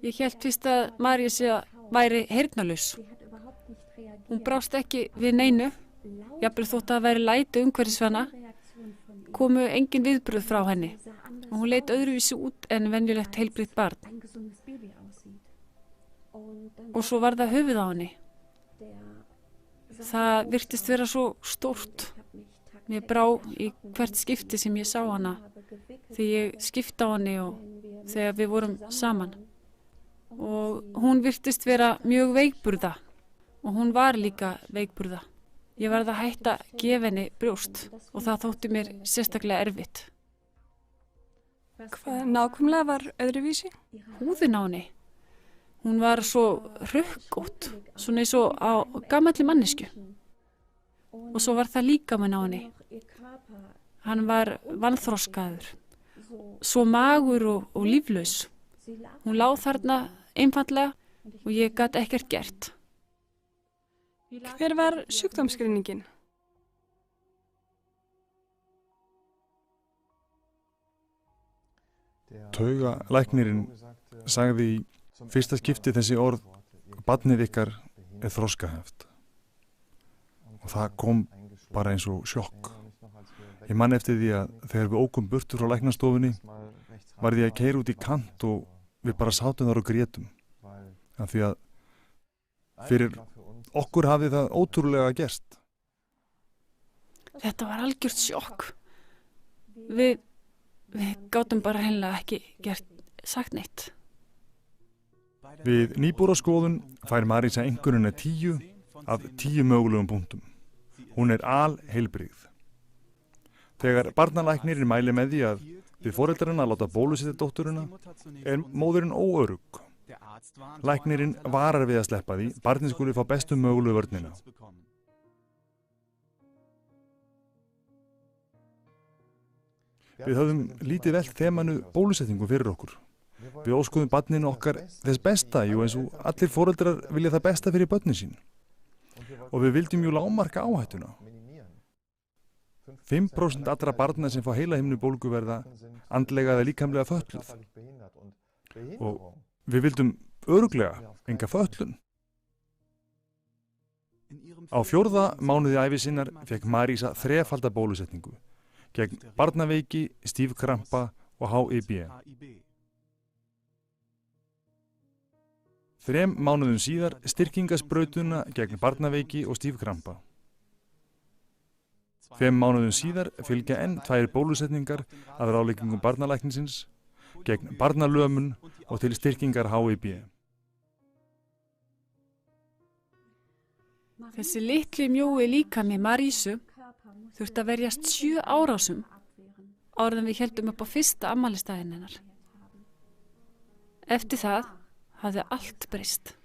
Ég hélt fyrst að Marísa væri heyrnarlaus. Hún brást ekki við neinu, jafnvel þótt að væri læti umhverfis hana, komu engin viðbrögð frá henni og hún leit öðruvísi út en venjulegt heilbrigt barn. Og svo var það höfuð á henni. Það virtist vera svo stórt. Mér brá í hvert skipti sem ég sá hana, því ég skipti á henni og þegar við vorum saman. Og hún virtist vera mjög veikburða og hún var líka veikburða. Ég varð að hætta að gefa henni brjóst og það þótti mér sérstaklega erfitt. Hvað nákvæmlega var öðruvísi? Húðin á henni. Hún var svo rökkótt, svona eins og á gamalli mannesku. Og svo var það líkaminn á henni. Hann var vanþroskaður, svo magur og líflaus. Hún lá þarna einfaldlega og ég gat ekkert gert. Hver var sjúkdómsgreiningin? Taugalæknirinn sagði í fyrsta skipti þessi orð: barnið ykkar er þroskaheft. Og það kom bara eins og sjokk. Ég man eftir því að þegar við ókum burtur frá læknastofunni var því að keyra út í kant og við bara sátum þar og grétum. Af því að fyrir okkur hafði það ótrúlega gerst. Þetta var algjört sjokk. Við gátum bara hreinlega ekki sagt neitt. Við nýbúraskoðun fær Marísa einkunnina 10 af 10 mögulegum punktum. Hún er alheilbrigð. Þegar barnalæknirinn mælir með því að við foreldrarna að láta bólusetja dótturina er móðurinn óörugg. Læknirinn varar við að sleppa því, barnið skuli fá bestu mögulegu vörnina. Við höfðum lítið velt þemanu bólusetningu fyrir okkur. Við óskuðum barninu okkar þess besta, jú, eins og allir foreldrar vilja það besta fyrir börnin sín. Og við vildum jú lágmarka áhættuna. 5% allra barna sem fá heilahimnubólgu verða andlega eða líkamlega fötluð. Og við vildum örugglega enga fötlun. Á 4. mánuði ævi sinnar fékk Marísa 3-falda bólusetningu gegn barnaveiki, stífkrampa og HIV. 3 mánuðum síðar styrkingasbrautuna gegn barnaveiki og stífkrampa. 5 mánuðum síðar fylgja enn 2 bólusetningar að ráðleggingum barnalæknisins gegn barnalömun og til styrkingar HIV. Þessi litli mjói líkami Marísu þurfti að verjast 7 árásum áður en við héldum upp á fyrsta afmælisdaginn hennar. Eftir það hafði allt breyst.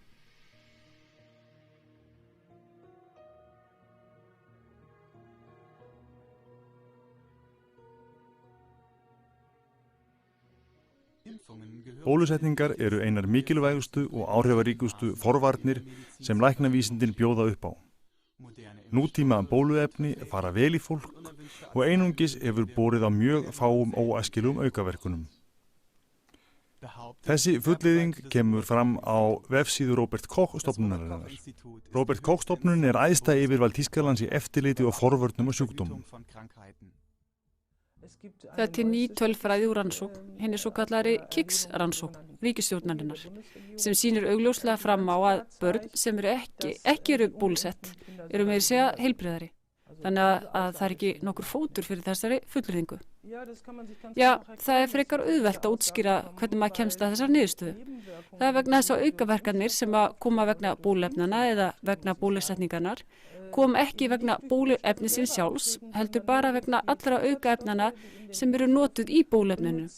Bólusetningar eru einar mikilvægustu og áhrifaríkustu forvarnir sem læknavísindin bjóða upp á. Nútíma bóluefni fara vel í fólk og einungis hefur borið á mjög fáum óæskilegum aukaverkunum. Þessi fullyrðing kemur fram á vefsíðu Robert Koch stofnunarinnar. Robert Koch stofnunin er æðsta yfirvald Þýskalands í eftirliti og forvörnum og sjúkdómum. Það er til ný tölfræði úr rannsókn, henni svo kallari KIX-rannsókn ríkisstjórnarinnar, sem sýnir augljóslega fram á að börn sem ekki eru bólusett eru meira segja heilbrigðari. Þannig að það er ekki nokkur fótur fyrir þessari fullyrðingu. Já, það er frekar auðvelt að útskýra hvernig maður kemst að þessar niðurstöðu. Það er vegna þess að aukaverkanir sem að koma vegna bóluefnana eða vegna bólusetningarnar kom ekki vegna bóluefnisins sjálfs, heldur bara vegna allra aukaefnana sem eru notuð í bóluefninu.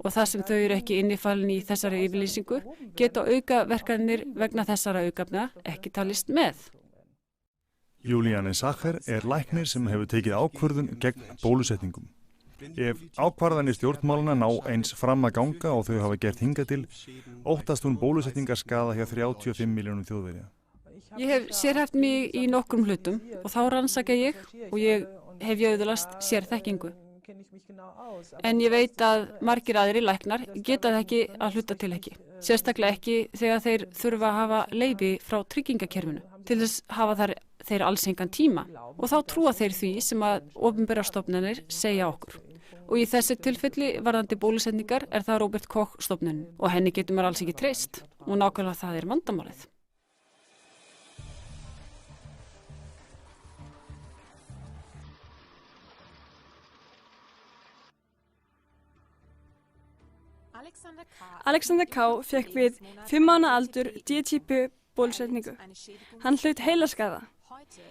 Og það sem þau eru ekki innifalin í þessari yfirlýsingu geta aukaverkanir vegna þessara aukaefna ekki talist með. Juliane Sacher er læknir sem hefur tekið ákvörðun gegn bólusetningum. Ef ákvarðanir stjórnmálana ná eins fram að ganga og þau hafa gert hingað til, óttast hún bólusetningarskaða hjá 35 milljónum Þjóðverja. Ég hef sérhæft mig í nokkrum hlutum og þá rannsaka ég og ég hef jöðlast sérþekkingu. En ég veit að margir aðrir læknar geta það ekki að hluta til ekki. Sérstaklega ekki þegar þeir þurfa að hafa leyfi frá tryggingakerfinu. Til þess hafa þeir alls engan tíma og þá trúa þeir því sem að opinberar stofnanir segja okkur. Og í þessi tilfelli varðandi bólusetningar það Robert Koch stofnunin og henni getur maður alls ekki treyst og nákvæmlega það vandamálið. Alexander K. fekk við 5 mánaða aldur D-typu bólusetningu. Hann hlaut heilaskaða.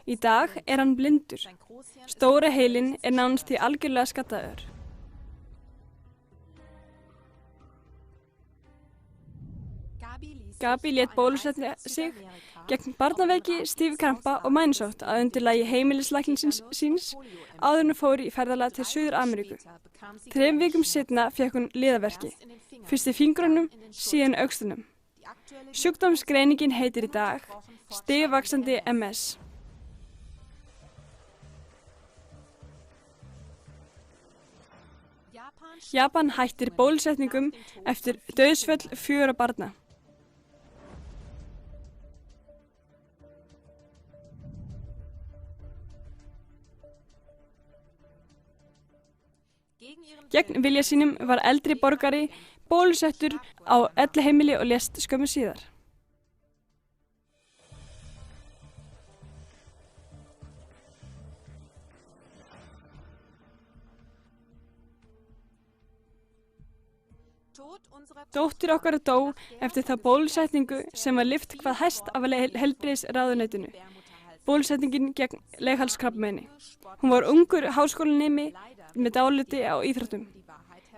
Í dag hann blindur. Stóra heilinn nánast því algjörlega skaddaður. Gabi lét bólusetja sig gegn barnaveiki, stífkrampa og mænusótt að undirlagi heimilislæknisins síns áður en hún fór í ferðalag til Suður-Ameríku. 3 vikum seinna fékk hún liðaverki, fyrst í fingrunum, síðan öxlunum. Sjúkdómsgreiningin heitir í dag stigvaxandi MS. Japan hættir bólusetningum eftir dauðsföll 4 barna. Gegn vilja sínum var eldri borgari bólusettur á elliheimili og lést skömmu síðar. Dóttir okkar dó eftir þá bólusetningu sem var lyft hvað hæst af heilbrigðisráðuneytinu. Bólusetningin gegn leghálskrabbameini. Hún var ungur háskólanemi með dáliti á íþróttum.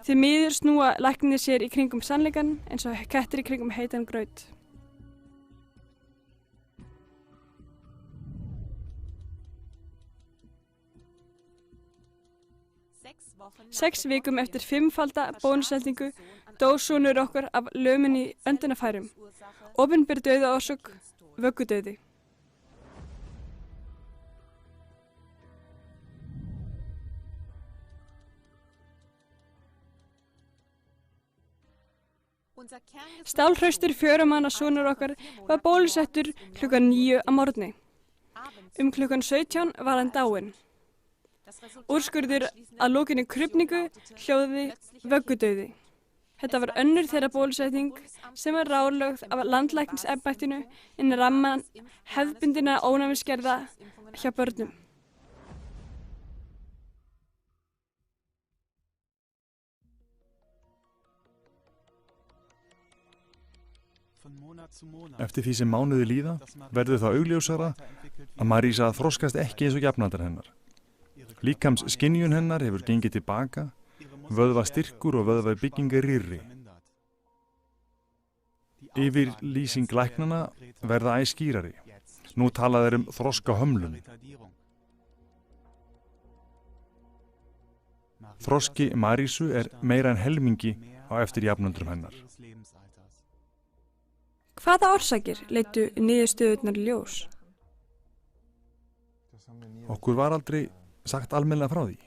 Því miður snúa læknarnir sér í kringum sannleikann eins og kettir í kringum heitan graut. Sex vikum eftir 5-falda bólusetningu dó sonur okkar af lömun í öndunarfærum. Opinber dauðaorsök, vöggudauði. Stálhraustur 4 mánaða sonur okkar var bólusettur klukkan 9 að morgni. Klukkan 17 var hann dáinn. Úrskurður að lokinni krufningu hljóði vöggudauði. Þetta var önnur þeirra bólusetning sem var ráðlögð af landlæknisembættinu innan ramman hefðbundinna ónæmisgerða hjá börnum. Eftir því sem mánuði líða verður það augljósara að Marísa þroskast ekki eins og jafnaldrar hennar. Líkams skynjun hennar hefur gengið tilbaka, vöðva styrkur og vöðva byggingar rýrri. Yfir lýsing læknanna verða æ skýrari. Nú tala þeir þroska hömlun. Þroski Marísu meira en helmingi á eftir jafnaldrum hennar. Hvaða orsakir leiddu niðurstöðurnar í ljós? Okkur var aldrei sagt almennilega frá því.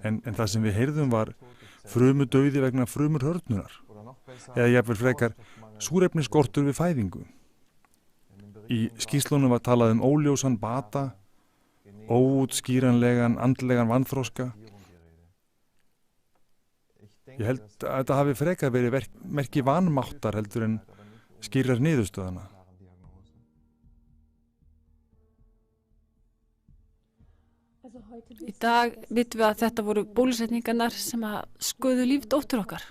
En það sem við heyrðum var frumudauði vegna frumurhörnunar. Eða jafnvel frekar súrefnisskortur við fæðingu. Í skýrslunum var talað óljósan bata, óútskýranlegan andlegan vanþroska. Ég held að þetta hafi frekar verið merki vanmáttar heldur en skýrar niðurstöðuna. Í dag vitum við að þetta voru bólusetningarnar sem að sköðu líf dóttur okkar.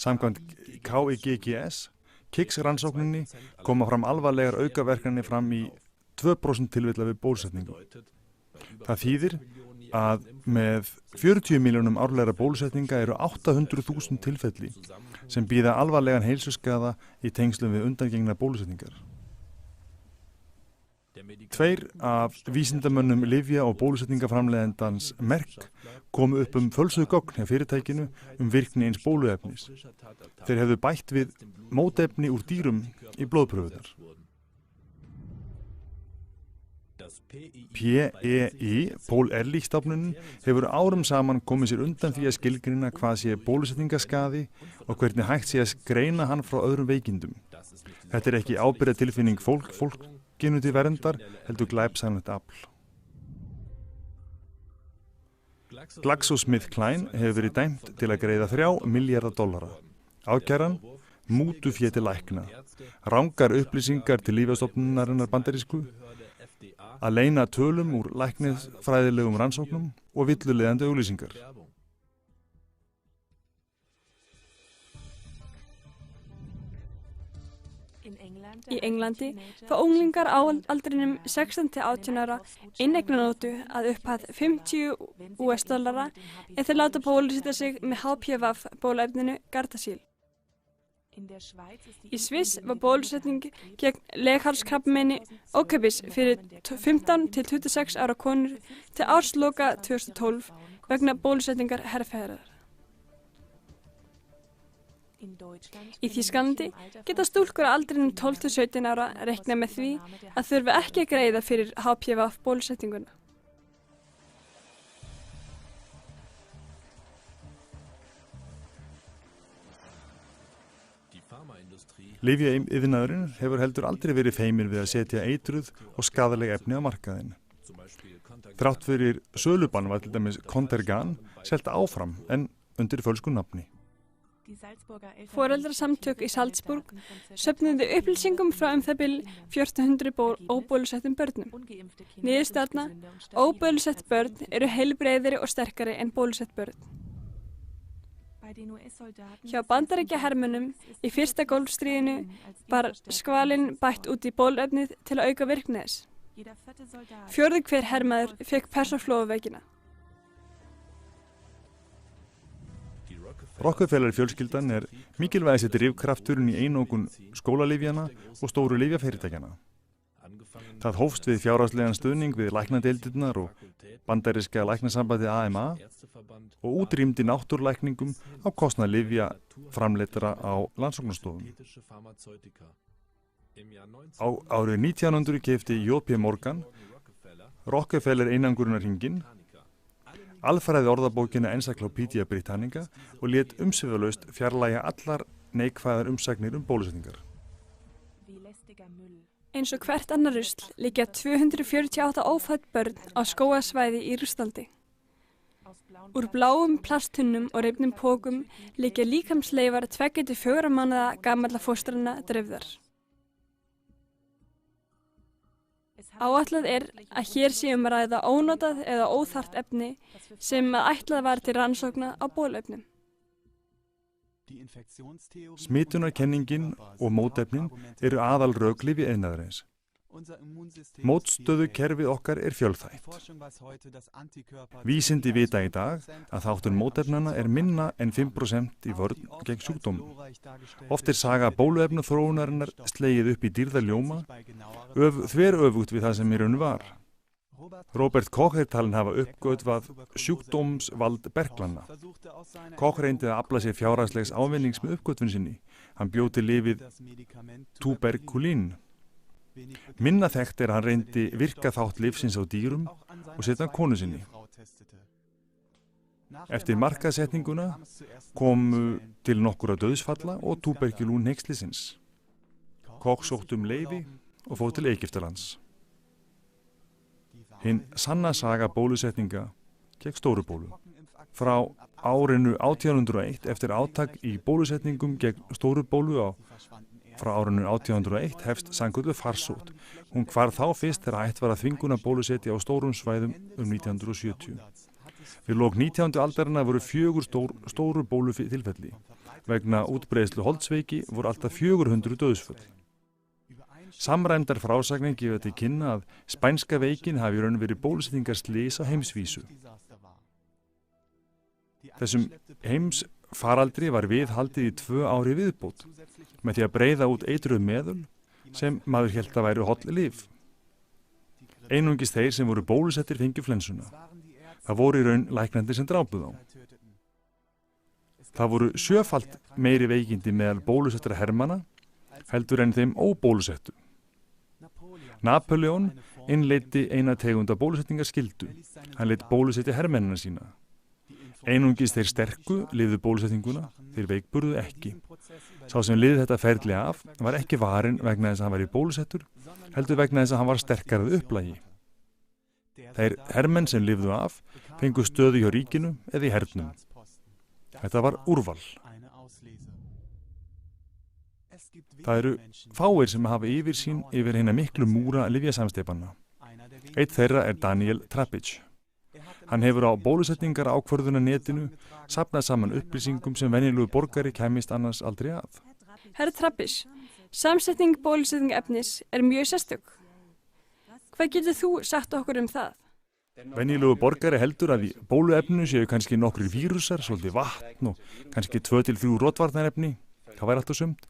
Samkvæmt KIGS, KIGS-rannsókninni, koma fram alvarlegar aukaverkanir fram í 2% tilvilla við bólusetningu. Það þýðir að með 40 milljónum árlegra bólusetninga eru 800.000 tilfelli sem bíða alvarlegan heilsuskaða í tengslum við undangengnar bólusetningar. 2 af vísindamönnum lyfja- og bólusetningaframleiðandans Merck komu upp fölsuð gögn hjá fyrirtækinu virkni eins bóluefnis. Þeir hefðu bætt við mótefni úr dýrum í blóðpröfunar. PEI, Paul Ehrlich-stofnunin, hefur árum saman komið sér undan því að skilgreina hvað sé bólusetningaskaði og hvernig hægt sé að greina hann frá öðrum veikindum. Þetta er ekki ábyrgðartilfinning fólkinu til verndar, heldur glæpsamlegt afl. GlaxoSmithKline hefur verið dæmt til að greiða $3 milljarða. Ákæran, mútufé til lækna, rangar upplýsingar til Lyfjastofnunarinnar bandarísku, að leyna tölum úr læknisfræðilegum rannsóknum og villuleiðandi auglýsingar. Í Englandi fá unglingar á aldrinum 16-18 ára inneignarnótu að upphæð $50 en þeir láta bólusetja sig með HPV bóluefninu Gardasil. Í Sviss var bólusetning gegn leghálskrabbameini ókeypis fyrir 15 til 26 ára konur til ársloka 2012 vegna bólusetningar herrfeðrar. Í Þýskalandi geta stúlkur á aldrinum 12 til 17 ára reiknað með því að þurfa ekki að greiða fyrir HPV bólusetninguna. Lyfjaiðnaðurinn hefur heldur aldrei verið feiminn við að setja eitruð og skaðaleg efni á markaðinn. Þrátt fyrir sölubann var til dæmis Contergan selt áfram en undir fölsku nafni. Foreldrasamtök í Salzburg söfnuðu upplýsingum frá það bil 1400 óbólusettum börnum. Niðurstaðna, óbólusett börn eru heilbrigðari og sterkari en bólusett börn. Hjá Bandaríkjahermönnum í fyrsta Golfstríðinu var skvalinn bætt út í bóluefnið til að auka virkni þess. 4. hver hermaður fékk persónuflóðaveikina. Rockefeller fjölskyldan er mikilvægasti drifkrafturinn í einokun skólalyfjana og stóru lyfjafyrirtækjanna. Það hófst við fjárhagslegan stuðning við læknadeildirnar og bandaríska læknasambandið AMA og útrýmdi náttúrulækningum á kostnað lyfja framleiddara á rannsóknarstofum. Á árið 1900 keypti J.P. Morgan Rockefeller einangurunarhringinn, alfræði orðabókina Encyclopedia Britannica og lét umsvifalaust fjarlægja allar neikvæðar umsagnir bólusetningar. Eins og hvert annar rusl liggja 248 ófædd börn á skógasvæði í Rússlandi. Úr bláum plasttunnum og rifnum pókum liggja líkamsleifar 2 til 4 mánaða gamalla fóstranna dreifðar. Áætlað er að hér sé að ræða ónotað eða óþarft efni sem ætlað var til rannsókna á bóluefnum. Smitunarkenningin og mótefnin eru aðalrök lyfjaiðnaðarins. Mótstöðukerfið okkar er fjölþætt. Vísindi vita í dag að þáttur mótefnanna er minna en 5% í vörn gegn sjúkdómum. Oft er saga bóluefnaþróunarinnar slegið upp í dýrðarljóma, þveröfugt við það sem í raun var. Robert Koch er talinn hafa uppgötvað sjúkdómsvald berklanna. Koch reyndi að afla sér fjárhagslegs ávinnings með uppgötvun sinni. Hann bjó til lyfið tuberkulín. Minna þekkt er að hann reyndi virka þátt lyfsins á dýrum og setja konu sinni. Eftir markaðsetninguna komu til nokkura dauðsfalla og tuberkulín hneykslisins. Koch sótti leyfi og fór til Egyptalands. Hinn sanna saga bólusetninga gegn stórubólu. Frá árinu 1801 eftir átak í bólusetningum gegn stórubólu frá árinu 1801 hefst sannkölluð farsótt. Hún hvarf þá fyrst þegar hægt var að þvinguna bólusetja á stórum svæðum 1970. Við lok 19. aldarinnar voru 4 stóru bólutilfelli. Vegna útbreiðslu holdsveiki voru alltaf 400 dauðsföll. Samræmdar frásagnir gefa til kynna að spænska veikin hafi í raun verið bólusetningarslys á heimsvísu. Þessum heimsfaraldri var viðhaldið í 2 ári viðbót með því að breiða út eitruð meðul sem maður hélt að væru holl lyf. Einungis þeir sem voru bólusettir fengju flensuna. Það voru í raun læknandi sem drápu þá. Það voru 7-falt meiri veikindi meðal bólusettra hermanna heldur en þeim óbólusettu. Napoleon innleiddi eina tegunda bólusetningar skyldu. Hann lét bólusetja hermennina sína. Einungis þeir sterku lifðu bólusetninguna, þeir veikburðu ekki. Sá sem lifði þetta ferli af var ekki varinn vegna þess að hann var í bólusettur, heldur vegna þess að hann var sterkarað upplagi. Þeir hermenn sem lifðu af fengu stöðu hjá ríkinu eða í hernum. Þetta var úrval. Það eru fáir sem hafa yfirsýn yfir hina miklu múra lyfjasamsteypanna. Einn þeirra er Daniel Trapic. Hann hefur á bólusetningar ákvörðunarnetinu safnað saman upplýsingum sem venjulegu borgari kæmist annars aldrei að. Herra Trapic, samsetning bólusetningaefnis er mjög sérstök. Hvað getur þú sagt okkur um það? Venjulegu borgari heldur að í bóluefninu séu kannski nokkrir vírusar, svolítið vatn og kannski 2-3 rotvarnarefni. Það væri allt og sumt.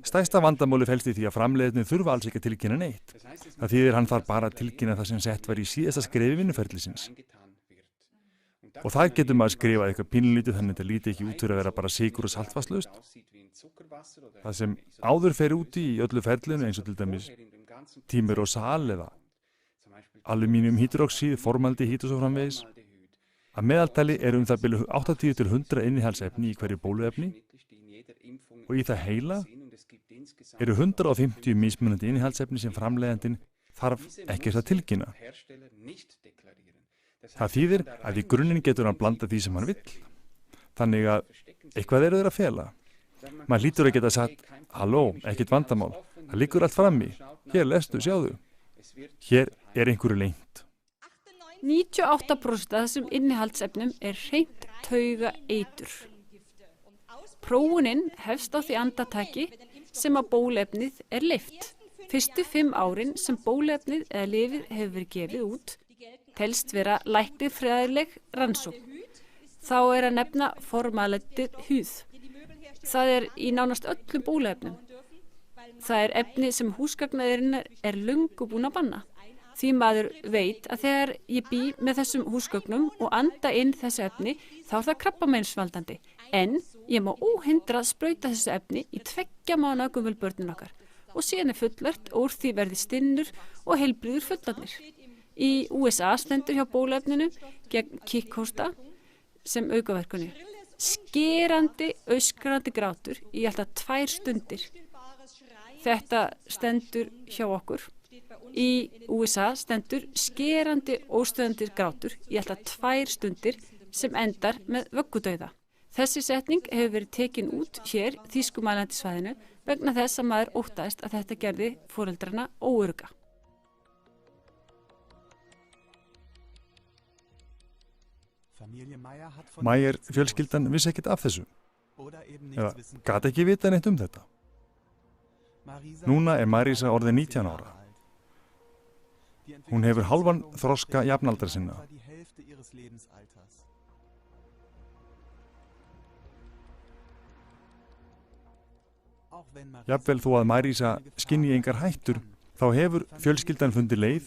Stærsta vandamáli felst í því að framleiðarnir þurfa alls ekki að tilkynna neitt. Það þýðir hann þarf bara að tilkynna það sem sett var í síðasta skrefi vinnuferlisins. Og það getur maður skrifað eitthvað pínlítið þannig að þetta líti ekki út fyrir að vera bara sykur og saltvatnslaust. Það sem áður fer úti í öllu ferlinu eins og til dæmis tímerosal eða alumíniumhydroxíð, formaldehýd og svo framvegis. Að meðaltali eru það byrju 80-100 innihaldsefni í hverju bóluefni og í það heila eru 150 mismunandi innihaldsefni sem framleiðandinn þarf ekkert að tilkynna. Það þýðir að í grunninn getur hann blanda því sem hann vill. Þannig að eitthvað eru þeir að fela. Maður hlýtur að geta sagt, halló, ekkert vandamál, það liggur allt frammi, hér lestu, sjáðu. Hér er einhverju leynt. 98% af þessum innihaldsefnum er hreint taugaeitur. Prófunin hefst á því andartaki sem að bóluefnið er leyft. Fyrstu 5 árin sem bóluefnið eða lyfið hefur verið gefið út telst vera læknifræðileg rannsókn. Þá er að nefna formaldehyð húð. Það er í nánast öllum bóluefnum. Það er efni sem húsgagnaðurinnar er löngu búin að banna. Því maður veit að þegar ég bý með þessum húsgögnum og anda inn þessu efni þá er það krabbameinsvaldandi. En ég má óhindrað sprauta þessu efni í 2 mánaða gömul börnin okkar og síðan er fullert og úr því verði stinnur og heilbrigður fullarnir. Í USA stendur hjá bóluefninu gegn kíkhósta sem aukaverkunu. Skerandi, öskrandi grátur í alltaf 2 stundir. Þetta stendur hjá okkur. Í USA stendur skerandi, óstöðandi grátur í alltaf 2 stundir sem endar með vöggudauða. Þessi setning hefur verið tekin út hér þýskumælandi svæðinu vegna þess að maður óttaðist að þetta gerði foreldrana óörugga. Meyer fjölskyldan vissi ekkert af þessu. Eða gat ekki vita neitt um þetta. Núna er Marisa orðin 19 ára. Hún hefur hálfan þroska jafnaldra sinna. Jafnvel þó að Marisa skynji engar hættur, þá hefur fjölskyldan fundið leið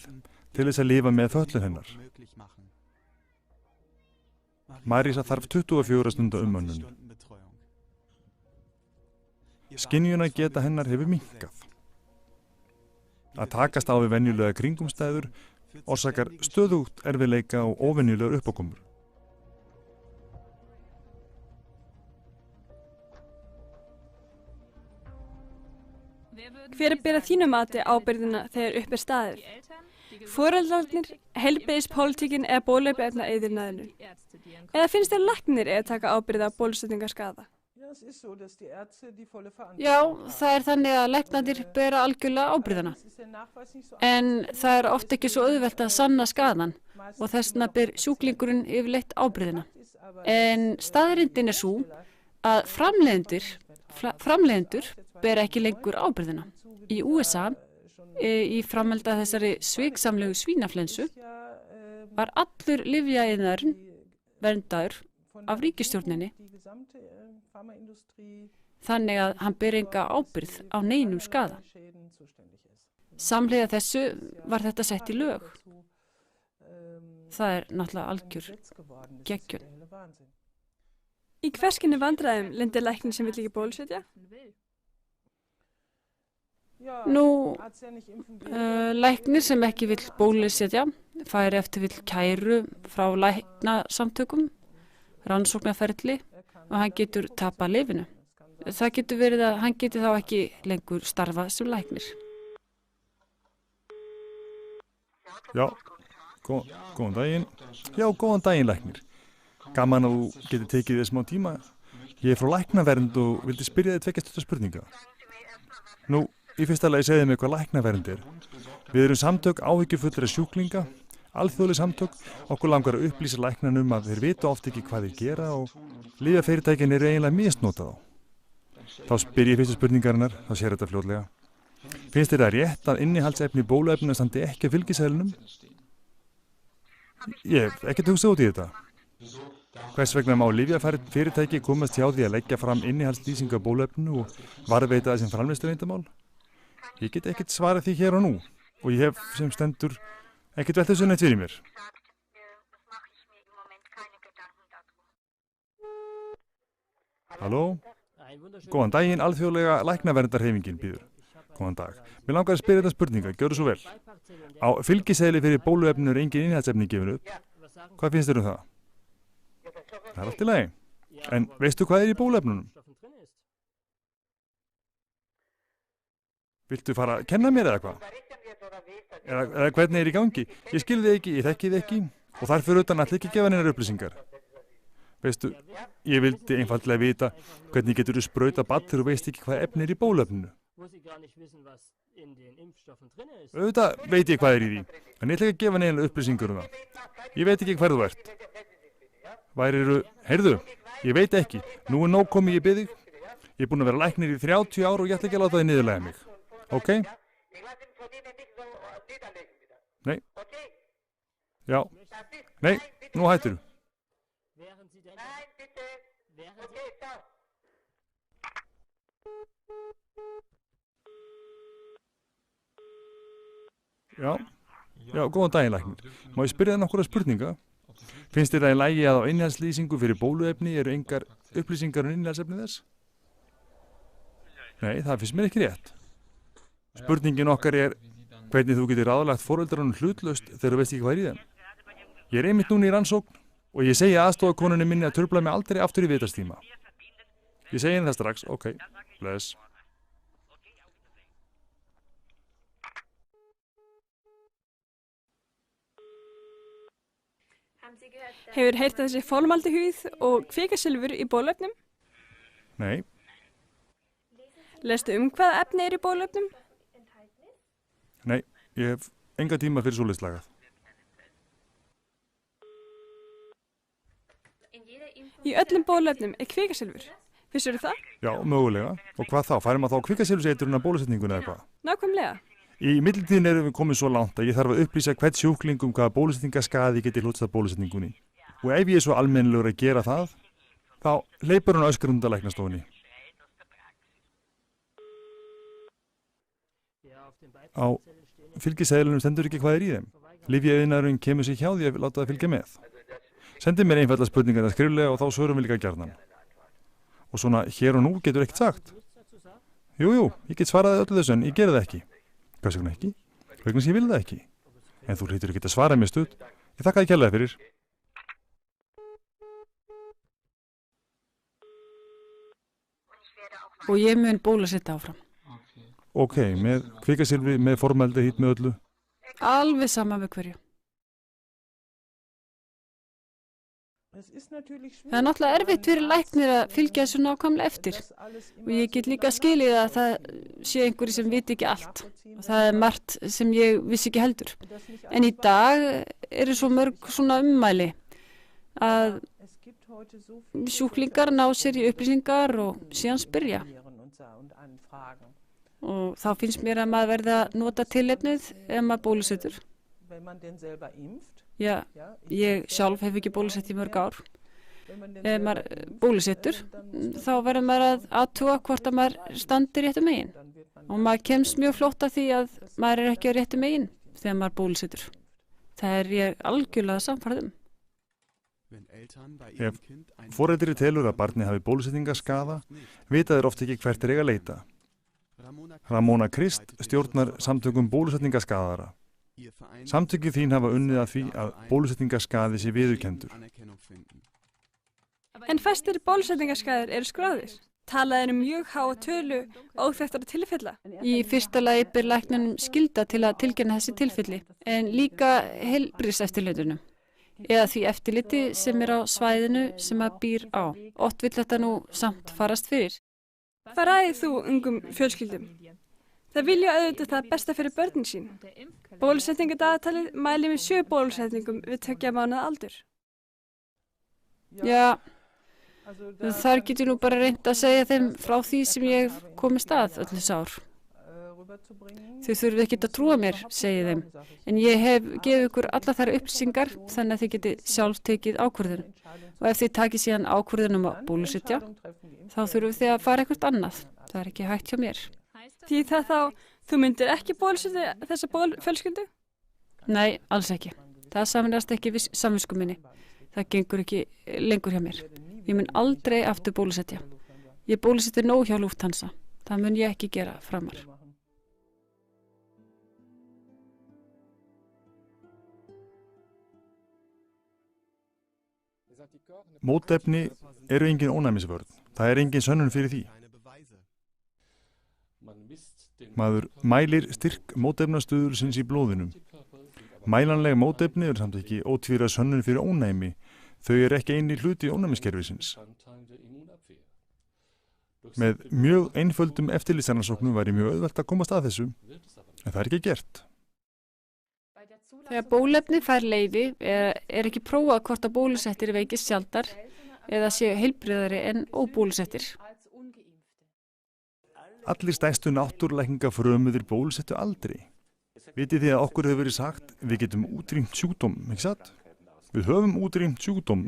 til þess að lifa með fötlun hennar. Marisa þarf 24 stunda umönnun. Skynjuna geta hennar hefur minnkað. Að takast á við venjulega kringumstæður orsakar stöðugt erfiðleika og óvenjulegar uppákomur. Hver ber að þínu mati ábyrgðina þegar upp er staðið? Foreldrarnir, heilbrigðispólitíkin eða bóluefnaeyðirnaðinu? Eða finnst þér læknir að taka ábyrgð á bólusetningarskaða? Já, það er þannig að læknarnir bera algjörlega ábyrgðina. En það er oft ekki svo auðvelt að sanna skaðan og þess vegna ber sjúklingurinn yfirleitt ábyrgðina. En staðreyndin er sú að framleiðendur bera ekki lengur ábyrgðina. Í USA, í framhaldi af þessari sviksamlegu svínaflensu, var allur lyfjaiðnaðurinn verndaður af ríkisstjórninni. Þannig að hann ber enga ábyrgð á neinum skaða. Samhliða þessu var þetta sett í lög. Það náttúrulega algjör geggjun. Í hverskinni vandræðum lendir læknir sem vill ekki bólusetja? Nú, læknir sem ekki vill bólusetja fær eftir vill kæru frá læknasamtökum, rannsóknarferli og hann getur tapað lyfinu. Það getur verið að hann getur þá ekki lengur starfað sem læknir. Já, góðan daginn. Já, góðan daginn, læknir. Gaman að þú getur tekið þér smá tíma. Ég er frá læknavernd og vildi spyrja þig tveggja stuttar spurninga. Nú, í fyrsta lagi segðu mig hvað læknavernd er. Við erum samtök áhyggjufullra sjúklinga, alþjóðleg samtök. Okkur langar að upplýsa læknanum að þeir vita oft ekki hvað þeir gera og lyfjafyrirtækin eru eiginlega misnotað á. Þá spyr ég fyrstu spurningarinnar, þá sér þetta fljótlega. Finnst þér það rétt að innihaldsefni bóluefnina standi ekki á fylgiseðlinum? Ég hef ekkert hugsað út í þetta. Hvers vegna má lyfjafyrirtæki komast hjá því að leggja fram innihaldslýsingu á bóluefninu og varðveita það sem framleiðsluleyndarmál? Ég get ekkert svarað því hér og nú og ég hef sem stendur ekkert velt þessu neitt fyrir mér. Halló? Góðan daginn, alþjóðlega læknaverndarhreyfingin býður. Góðan dag. Mér langar að spyrja þetta spurninga, gjörðu svo vel. Á fylgiseðli fyrir bóluefninu er engin innihaldsefni gefin upp. Hvað finnst þér um það? Það er allt í lagi. En veistu hvað er í bóluefnunum? Viltu fara að kenna mér eða hvað? Eða hvernig er í gangi? Ég skil þig ekki, ég þekki þig ekki og þar fyrir utan ætla ekki að gefa neinar upplýsingar. Veistu, ég vildi einfaldlega vita hvernig getur þú sprauta barn þegar þú veist ekki hvað efni er í bóluefninu. Auðvitað veit ég hvað er í því, en ég ætla ekki að gefa neina upplýsingur um það. Ég veit ekki hver þú ert. Heyrðu, ég veit ekki, nú er nóg komið ég bið þig. Ég er búin að vera læknir í 30 ár og ég ætla ekki að láta þig niðurlægja mig. Ok? Nei. Já. Nei, nú hættur þú. Já, góðan daginn, læknir. Má ég spyrja þér nokkura spurninga? Finnst þér það í lagi að á innihaldslýsingu fyrir bóluefni eru engar upplýsingar um innihaldsefni þess? Nei, það finnst mér ekki rétt. Spurningin okkar er hvernig þú getur ráðlagt foreldrunum hlutlaust þegar þú veist ekki hvað er í þeim. Ég er einmitt núna í rannsókn og ég segi aðstoðarkonunni minni að trufla mig aldrei aftur í vitastíma. Ég segi henni það strax, ok, bless. Hefur heyrt þessi formaldehýð og kvikasilfur í bóluefnum? Nei. Lestu hvaða efni er í bóluefnum? Nei, ég hef enga tíma fyrir svoleiðis lagað. Í öllum bóluefnum er kvikasilfur. Vissirðu það? Já, mögulega. Og hvað þá? Færum að þá kvikasilfurseitrun af bólusetningunni eða hvað? Nákvæmlega. Í millitíðin erum við komið svo langt að ég þarf að upplýsa hvern sjúklingum hvaða bólusetningaskaði geti hlutstað bólusetningunni. Og ef ég er svo almennilegur að gera það, þá hleypur hún öskar undan læknastofunni. Á fylgiseðlunum stendur ekki hvað er í þeim. Lyfjaiðnaðurinn kemur sér hjá því að láta það fylgja með. Sendið mér einfalda spurningarna skriflega og þá svörum við líka gjarnan. Og svona hér og nú getur ekkert sagt. Jú, ég get svaraði öllu þessu en ég gera það ekki. Hvers vegna ekki? Vegna sem ég vil það ekki. En þú hlýtur ekki að svara mér stutt. Ég þakka þér kærlega fyrir. Og ég mun bólusetja áfram. Ok, með kvikasilfri, með formaldehýð, með öllu? Alveg sama með hverju. Það er náttúrulega erfitt fyrir læknir að fylgja þessu nákvæmlega eftir og ég get líka skilið að það sé einhverju sem viti ekki allt og það er margt sem ég vissi ekki heldur. En í dag eru svo mörg svona ummæli að sjúklingar ná sér í upplýsingar og síðan spyrja. Og þá finnst mér að maður verði að nota tilefnið ef maður bólusettur. Já, ég sjálf hef ekki bólusett í mörg ár. Ef maður bólusettur, þá verður maður að athuga hvort að maður standi réttu megin. Og maður kemst mjög fljótt að því að maður er ekki á réttu megin þegar maður bólusettur. Það er ég algjörlega samfærð Ef foreldri telur að barni hafi bólusetningaskaða, vita þeir oft ekki hvert eiga að leita. Ramona Krist stjórnar samtökum bólusetningaskaðara. Samtökin þín hafa unnið að því að bólusetningaskaði sé viðurkenndur. En fæstir bólusetningaskaðir eru skráðir. Talað er mjög háa tölu óþekktara tilfella. Í fyrsta lagi ber læknanum skylda til að tilkynna þessi tilfelli, en líka heilbrigðiseftirlitunum, eða því eftirliti sem er á svæðinu sem að býr á. Oft vill þetta nú samt farast fyrir. Hvað ræðir þú ungum fjölskyldum? Það vilja auðvitað það besta fyrir börnin sín. Bólusetningadagatalið mælir með 7 bólusetningum við 2 mánaða aldur. Já, þar getur nú bara reynt að segja þeim frá því sem ég komist að öll þessi ár. Þau þurfið ekki að trúa mér, segi þeim, en ég hef gefið ykkur alla þær upplýsingar þannig að þið geti sjálf tekið ákvörðun. Og ef þið takið síðan ákvörðun að bólusetja, þá þurfum þið að fara eitthvað annað. Það er ekki hægt hjá mér. Því það þá, þú myndir ekki bólusetja þessa fjölskyldu? Nei, alls ekki. Það sameinast ekki við samvisku minni. Það gengur ekki lengur hjá mér. Ég mun aldrei aftur bólusetja. Ég bólusetti nóg hjá Lufthansa. Það mun ég ekki gera framar. Mótefni eru engin ónæmisvörn. Það er engin sönnun fyrir því. Maður mælir styrk mótefnastuðulsins í blóðinum. Mælanleg mótefni eru samt ekki ótvíræð sönnun fyrir ónæmi. Þau eru ekki eini hluti ónæmiskerfisins. Með mjög einföldum eftirlitsrannsóknum væri mjög auðvelt að komast að þessu, en það er ekki gert. Þegar bóluefni fær leyfi er ekki prófað hvort að bólusettir veikist sjaldar eða séu heilbrigðari en óbólusettir. Allir stærstu náttúrulækningafrömuðir bólusettu aldrei. Vitið þið að okkur hefur verið sagt, við getum útrýmt sjúkdóm, ekki satt? Við höfum útrýmt sjúkdóm.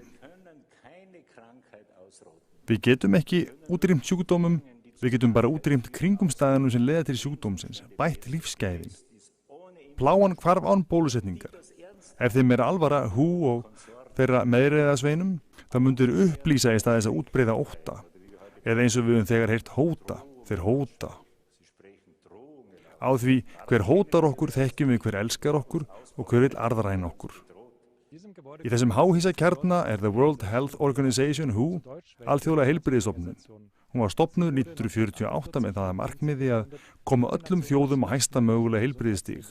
Við getum ekki útrýmt sjúkdómum, við getum bara útrýmt kringumstæðunum sem leiða til sjúkdómsins, bætt lífsgæðin. Pláan hvarf án bólusetningar. Ef þeim er alvara hú og þeirra meðreiðasveinum, það mundir upplýsa í staðis að útbreiða ótta. Eða eins og við höfum þegar heyrt hóta, þeir hóta. Á því hver hótar okkur þekkjum við hver elskar okkur og hver vill arðræna okkur. Í þessum háhýsa kjarna er The World Health Organization, WHO, alþjóðlega heilbrigðisstofnun. Hún var stofnuð 1948 með það að markmiði að koma öllum þjóðum á hæsta mögulega heilbrigðisstig.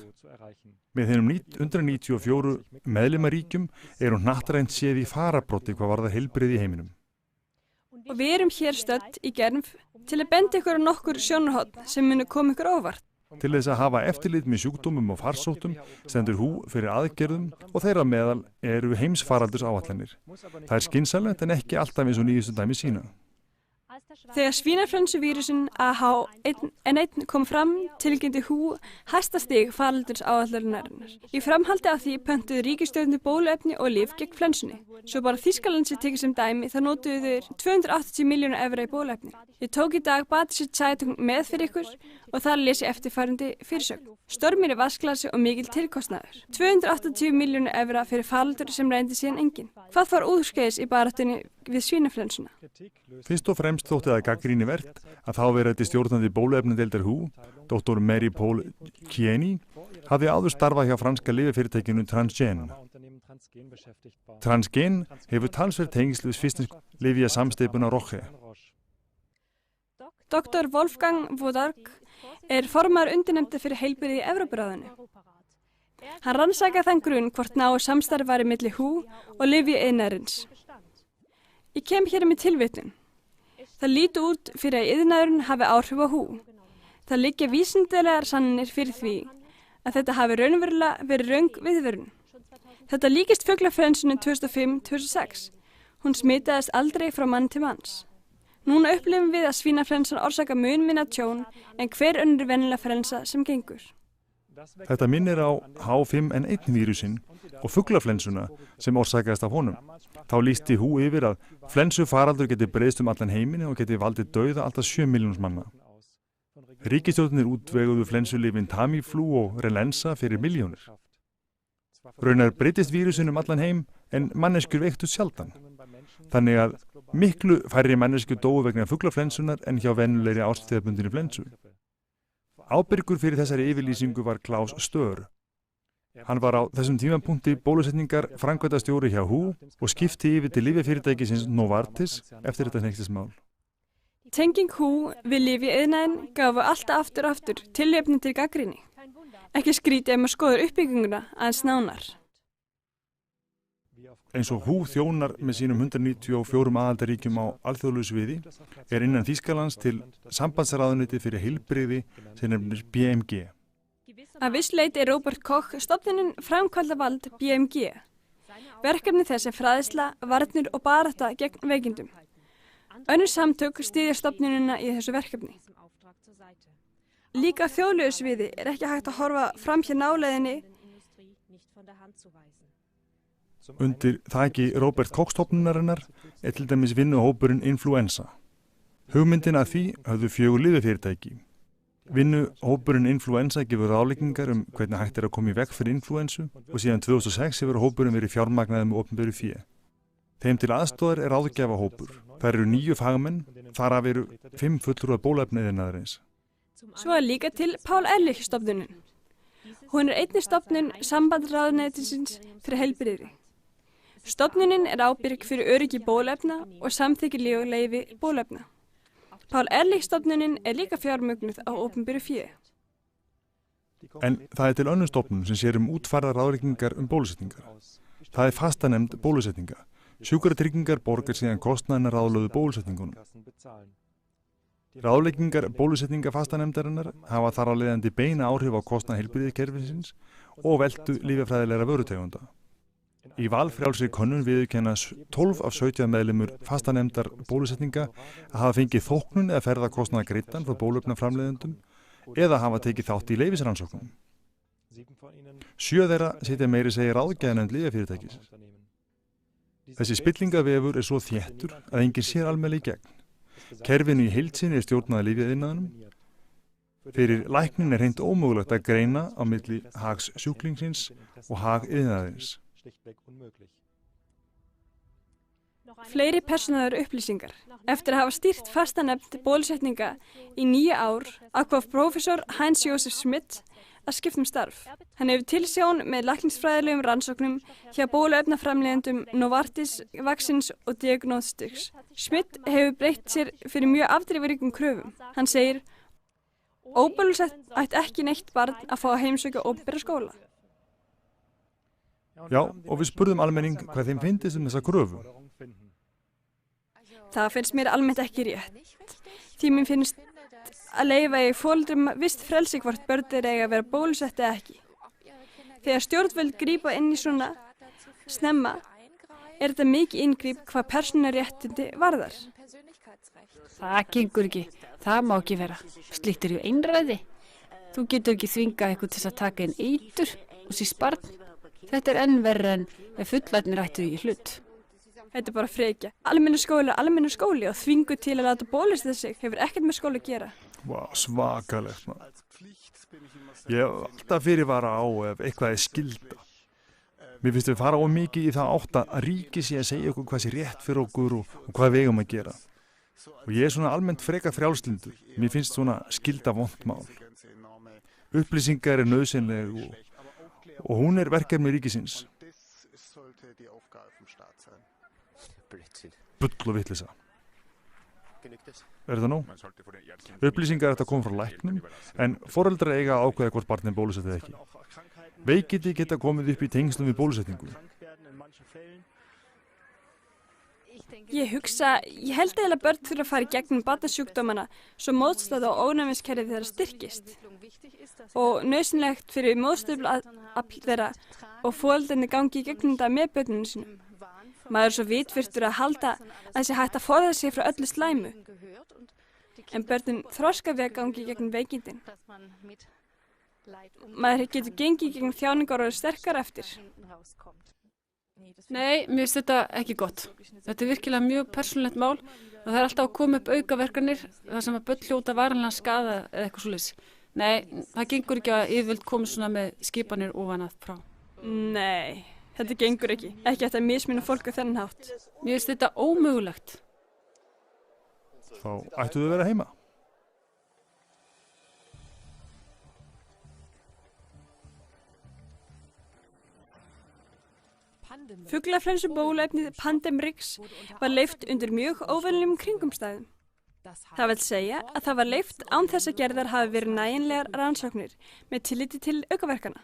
Með þennum 194 meðlimaríkjum er hún hnattrænt séð í fararbroddi hvað varðar heilbrigði í heiminum. Og við erum hér stödd í Genf til að benda ykkur á nokkur sjónarhorn sem munu koma ykkur óvart. Til þess að hafa eftirlit með sjúkdómum og farsóttum stendur WHO fyrir aðgerðum og þeirra meðal eru heimsfaraldurs áætlanir. Það er skynsamlegt en ekki alltaf eins og nýjustu dæmi sína. Þegar svínaflensuvírusin AH1N1 kom fram, tilkynnti WHO hæsta stig faraldurs áætlarinnar. Í framhaldi af því pöntuðu ríkisstjórnir bóluefni og lyf gegn flensunni. Svo bara Þýskaland sér tekið sem dæmi, þá notuðu þeir 280 milljónir evra í bóluefni. Ég tók í dag Badische Zeitung með fyrir ykkur og þar les ég eftirfarandi fyrirsögn. Stormir í vatnsglasi og mikil tilkostnaður. 280 milljónir evra fyrir faraldur sem reyndi síðan engin. Hvað var úrskeiðis í baráttunni við svínaflensuna? Fyrst og fremst þótti það gagnrýni vert að þá verið stjórnandi bóluefnadeildar WHO, Dr. Mary Paul Kieni, hafði áður starfað hjá franska lyfjafyrirtækinu Transgen. Transgen hefur talsverð tengsl við svisnesku lyfjasamsteypuna Roche. Dr. Wolfgang Wodarg er formaður undirnefnda fyrir heilbrigði í Evrópuráðinu. Hann rannsakaði þann grunn hvort náið samstarf væri milli WHO og lyfjaiðnaðarins. Ég kem hér með tilvitnun. Það lítur út fyrir að iðnaðurinn hafi áhrif á WHO. Það liggja vísindalegar sannanir fyrir því að þetta hafi raunverulega verið röng viðvörun. Þetta líkist fuglaflensunni 2005-2006. Hún smitaðist aldrei frá mann til manns. Núna upplifum við að svínaflensan orsaka mun minna tjón en hver önnur venjulega flensa sem gengur. Þetta minnir á H5N1 vírusinn og fuglaflensuna sem orsakaðist af honum. Þá lýsti WHO yfir að flensufaraldur geti breiðst allan heiminn og geti valdið dauða alltaf 7 miljónir manna. Ríkisstjórnir útveguðu flensulyfin Tamiflu og Relenza fyrir milljónir. Raunar breytist vírusin allan heim en manneskjur veiktust sjaldan. Þannig að miklu færri manneskjur dóu vegna fuglaflensunar en hjá venjulegri árstíðabundinni flensu. Ábyrgur fyrir þessari yfirlýsingu var Klaus Stör. Hann var á þessum tímapunkti bólusetningar framkvæmdastjóri hjá WHO og skipti yfir til lyfjafyrirtækisins Novartis eftir þetta hneykslismál. Tenging WHO við lyfjaiðnaðinn gafu alltaf aftur og aftur tilefni til gagnrýni. Ekki skrítið ef maður skoðar uppbygginguna aðeins nánar. Eins og WHO þjónar með sínum 194 aðildarríkjum á alþjóðlegu sviði innan Þýskalands til sambandsráðuneytið fyrir heilbrigði sem nefnir BMG. Að viss leyti Robert Koch stofnunin framkvæmdavald BMG. Verkefni þess fræðsla, varnir og barátta gegn veikindum. Önnur samtök styðja stofnunina í þessu verkefni. Líka þjóðlegu sviði ekki hægt að horfa fram hjá náleiðinni. Undir þaki Robert Koch stofnunarinnar til dæmis vinnuhópurinn Influenza. Hugmyndin að því höfðu 4 lyfjafyrirtæki. Vinnuhópurinn Influenza gefur ráðleggingar hvernig hægt að koma í veg fyrir influensu og síðan 2006 hefur hópurinn verið fjármagnaður með opinberu fé. Þeim til aðstoðar ráðgjafahópur. Það eru 9 fagmenn, þar af eru 5 fulltrúar bóluefnaiðnaðarins. Svo líka til Paul Ehrlich stofnunin. Hún einnig stofnun sambandsráðuneytisins fyrir heilbrigði. Stofnunin ábyrg fyrir öryggi bóluefna og samþykkilegu leyfi bóluefna. Paul Ehrlich stofnunin líka fjármögnuð á opinberu fé. En það til önnur stofnun sem sér útfærðar ráðleggingar bólusetningar. Það fastanefnd bólusetninga. Sjúkratryggingar borgar síðan kostnaðina ráðlögðu bólusetningunum. Ráðleggingar bólusetninga fastanefndarinnar hafa þar á leiðandi beina áhrif á kostnað heilbrigðiskerfisins og veltu lyfjafræðilegra vörutegunda. Í valfrjálsri könnun viðurkenna 12 af 17 meðlimur fastanefndar bólusetninga að hafa fengið þóknun eða ferðakostnaðar greiddan frá bóluefnaframleiðendum eða hafa tekið þátt í leyfisrannsóknum. 7 þeirra sitja meiri segir ráðgjafarnefnd lyfjafyrirtækis. Þessi spillingavefur svo þéttur að enginn sér almennilega í gegn. Kerfinu í heild sinni stjórnað lyfjaiðnaðinum. Fyrir læknin hreint ómögulegt að greina á milli hags sjúklingsins og hag iðnaðarins. Fleiri persónulegar upplýsingar. Eftir að hafa stýrt fastanefnd bólusetninga í 9 ár ákvað prófessor Heinz Josef Schmidt að skipta starf. Hann hefur tilsjón með læknisfræðilegum rannsóknum hjá bóluefnaframleiðendum Novartis, Vaccins og Diagnostics. Schmidt hefur breytt sér fyrir mjög afdrifaríkum kröfum. Hann segir, óbólusett ætti ekki neitt barn að fá að heimsækja opinbera skóla. Já, og við spurðum almenning hvað þeim finnst þessa kröfu. Það finnst mér almennt ekki rétt. Því mér finnst að leyfa í foreldrum visst frelsi hvort börn eiga að vera bólusett eða ekki. Þegar stjórnvöld grípa inn í svona snemma þetta mikið inngríp hvað persónuréttindi varðar. Það gengur ekki. Það má ekki vera. Slíkt jú einræði. Þú getur ekki þvingað eitthvað til að taka inn eitur og síst barn. Þetta enn verra en ef fullarnir ættu í hlut. Þetta bara frekja. Almennu skóli og þvingu til að láta bólusetja sig hefur ekkert með skóla að gera. Vá, svakalegt maður. Ég hef alltaf fyrirvara á ef eitthvað skylda. Mér finnst við fara of mikið í það átt að ríki sé að segja okkur hvað sé rétt fyrir okkur og hvað við eigum að gera. Og ég svona almennt frekar frjálslyndur. Mér finnst svona skylda vont mál. Upplýsingar nauðsynleg og hún verkefni ríkisins. Bull og vitleysa. Það nóg? Upplýsingar þetta koma frá læknum, en foreldrar eiga að ákveða hvort barnið bólusetja eða ekki. Veikindi geta komið upp í tengslum við bólusetningu. Ég held að börn þurfa að fara í gegnum barnasjúkdómana svo mótstaða og ónæmiskerfið þeirra styrkist. Og nauðsynlegt fyrir mótstaðafl þeirra og foreldrarnir gangi í gegnum þetta með börnunum sínum. Maður svo vitfirtur að halda að þessi hægt að forða sig frá öllu slæmu. En börnin þroska við að gangi í gegnum veikindin. Maður getur gengið í gegnum þjáningar og sterkar eftir. Nei, mér finnst þetta ekki gott. Þetta virkilega mjög persónulegt mál og það alltaf að koma upp aukaverkanir þar sem að börn hljóta varanlega skaða eða eitthvað svoleiðis. Nei, það gengur ekki að yfirvöld komi svona með skipanir ofan að frá. Nei, þetta gengur ekki. Ekki eftir að mismuna fólk á þennan hátt. Mér finnst þetta ómögulegt. Þá ættu þau að vera heima. Fuglaflensubóluefnið Pandemrix var leyft undir mjög óvenjulegum kringumstæðum. Það vil segja að það var leyft án þess að gerðar hafi verið nægilegar rannsóknir með tilliti til aukaverkana.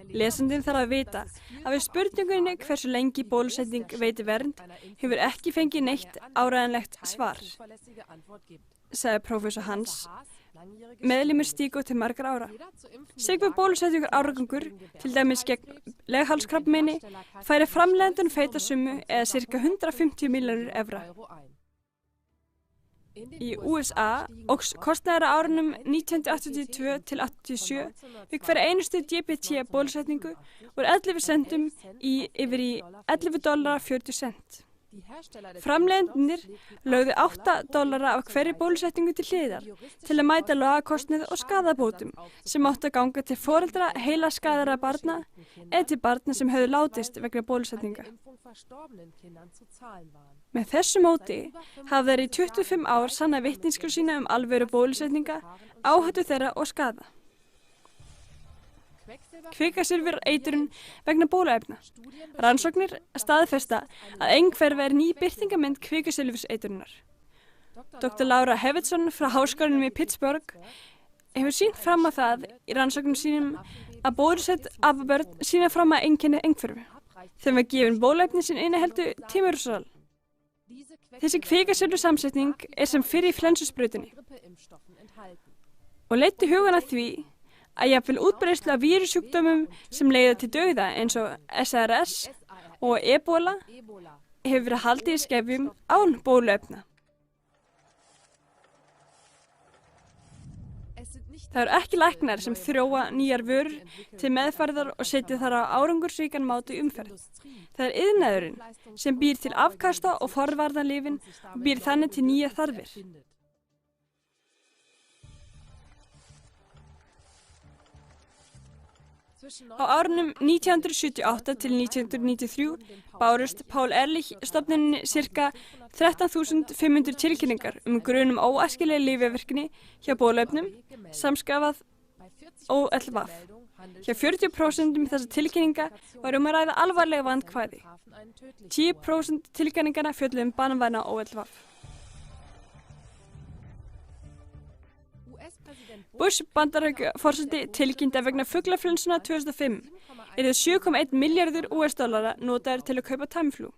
Lesandinn þarf að vita að við spurningunni hversu lengi bólusetning veiti vernd hefur ekki fengið neitt áreiðanlegt svar, sagði prófessor Hans, meðlimur Stígo til margar ára. Sigvar bólusetningur árangur, til dæmis gegn leghalskrabbameini, færi framleiðandinn feita summu eða ca. 150 milljónir evra. Í USA óx kostnaður á árunum 1982 til 87 við hverja einustu DPT bólusetningu úr 11 centum yfir í $11.40. Framleiðendurnir lögðu $8 af hverri bólusetningu til hliðar til að mæta lagakostnað og skaðabótum sem áttu að ganga til foreldra heilaskaðara barna eða til barna sem höfðu látist vegna bólusetninga. Með þessu móti hafa þeir í 25 ár sannað vitneskju sína alvöru bólusetninga, áhættu þeirra og skaða. Kvikasilfureitrun vegna bóluefna. Rannsóknir staðfesta að einhverfa ný birtingamynd kvikasilfurseitrunar. Dr. Laura Hevidsson frá Háskólanum í Pittsburgh hefur sýnt fram á það í rannsóknum sínum að bólusett apabörn sýna fram að einkenni einhverfu. Þeim var gefin bóluefni sem inniheldu thimerosal. Þessi kvikasilfursamsetning sem fyrir í flensusbrautinni og leiddi hugan að því að jafnvel útbreiðslu af vírussjúkdómum sem leiða til dauða eins og SRS og Ebola hefur verið haldið í skefjum án bóluefna. Það eru ekki læknar sem þróa nýjar vörur til meðferðar og setja þar á árangursríkan mátu umferð. Það er iðnaðurinn sem býr til afkasta og forvarnarlyfin og býr þannig til nýja þarfir. Á árunum 1978 til 1993 bárust Paul Ehrlich stofnuninni ca. 13.500 tilkynningar grun óæskilega lyfjavirkni hjá bóluefnum, samskafað OLVAF. Hjá 40% þessar tilkynninga var að ræða alvarlega vandkvæði. 10% tilkynningana fjölluðu banvæna OLVAF. Bush Bandaríkjaforseti tilkynnti að vegna fuglaflensuna 2005 yrðu $7,1 milljarður notaðir til að kaupa Tamiflu.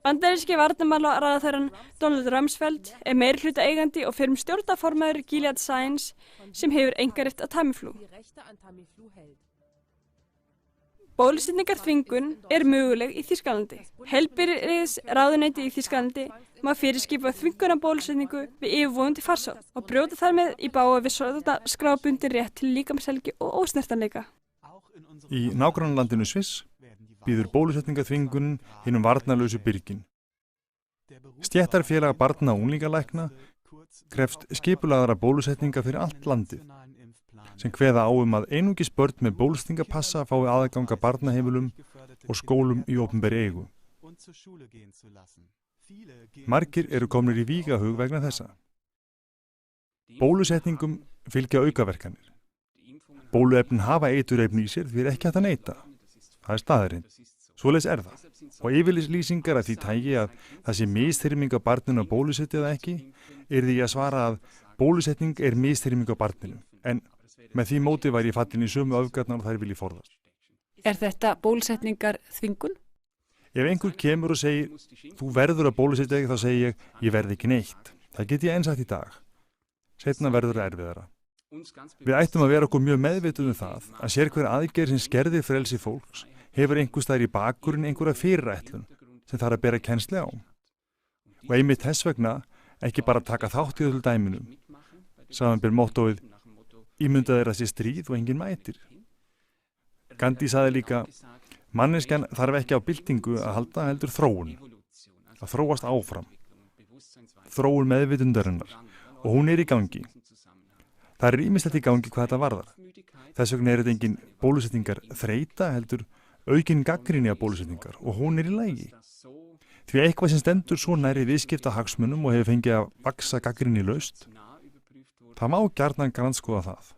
Bandaríski varnarmálaráðherrann Donald Rumsfeld er meirihluta eigandi og fyrrum stjórnarformaður Gilead Sciences sem hefur einkarétt á Tamiflu. Bólusetningarþvingun er möguleg í Þýskalandi. Heilbrigðisráðuneyti í Þýskalandi má fyrirskipa þvingunarbólusetningu við yfirvofandi farsótt og brjóta þar með í bága við skrábundin rétt til líkamshelgi og ósnertanleika. Í nágrannalandinu Sviss býður bólusetningarþvingunin hinum varnarlausu byrgin. Stéttarfélag barna og unglingalækna krefst skipulagðra bólusetninga fyrir allt landið, sem kveða á að einungis börn með bólusetningapassa fái aðganga barnaheimilum og skólum í opinberri eigu. Margir eru komnir í vígahug vegna þessa. Bólusetningum fylgja aukaverkanir. Bóluefnin hafa eiturefni í sér því ekki hægt að neita. Það er staðurinn. Svoleiðis er það. Og yfirlýsingar af því tægi að það sé misþyrming á barninu að bólusetja eða ekki, yrði ég að svara að bólusetning er misþyrming á barninu. En með því móti væri ég fallin í sömu öfgarnar og þær vilji forðast. Er þetta bólusetningar þvingun? Ef einhver kemur og segir, þú verður að bólusetja ekki, þá segi ég verð ekki neitt. Það get ég einsagt í dag. Seinna verður það erfiðara. Við ættum að vera okkur mjög meðvituð það að sérhver aðgerð sem skerðir frelsi fólks hefur einhvers staðar í bakgrunni einhverja fyrirætlun sem þarf að bera kennsli á. Og einmitt þess vegna ekki bara taka þátt í þessu dæminum. Samanber mottóið, ímyndað er að sé stríð og enginn mætir. Gandhi sagði líka, Manneskjan þarf ekki á byltingu að halda heldur þróun. Það þróast áfram. Þróun meðvitundarinnar og hún í gangi. Það ýmislegt í gangi hvað þetta varðar. Þess vegna þetta engin bólusetningar þreyta heldur aukin gagnrýni af bólusetningar og hún í lagi. Því eitthvað sem stendur svo nærri viðskipta hagsmunum og hefur fengið að vaksa gagnrýni laust, það má gjarnan grandskoða það.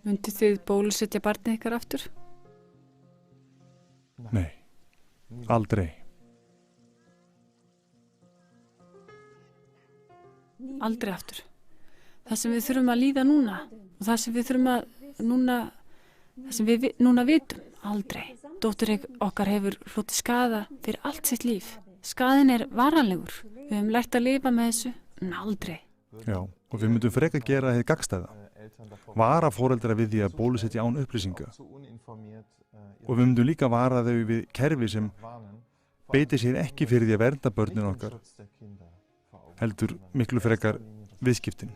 Myndið þið bólusetja barnið ykkar aftur? Nei, aldrei. Aldrei aftur. Það sem við þurfum að líða núna og það sem við þurfum að það sem við núna vitum, aldrei. Dóttir okkar hefur hlotið skaða fyrir allt sitt líf. Skaðin varanlegur. Við höfum lært að lifa með þessu, en aldrei. Já, og við myndum frekar gera hið gagnstæða. Vara foreldra við því að bólusetja án upplýsinga. Og við myndum líka vara þau við kerfi sem beitir sér ekki fyrir því að vernda börnin okkar, heldur miklu frekar viðskiptin.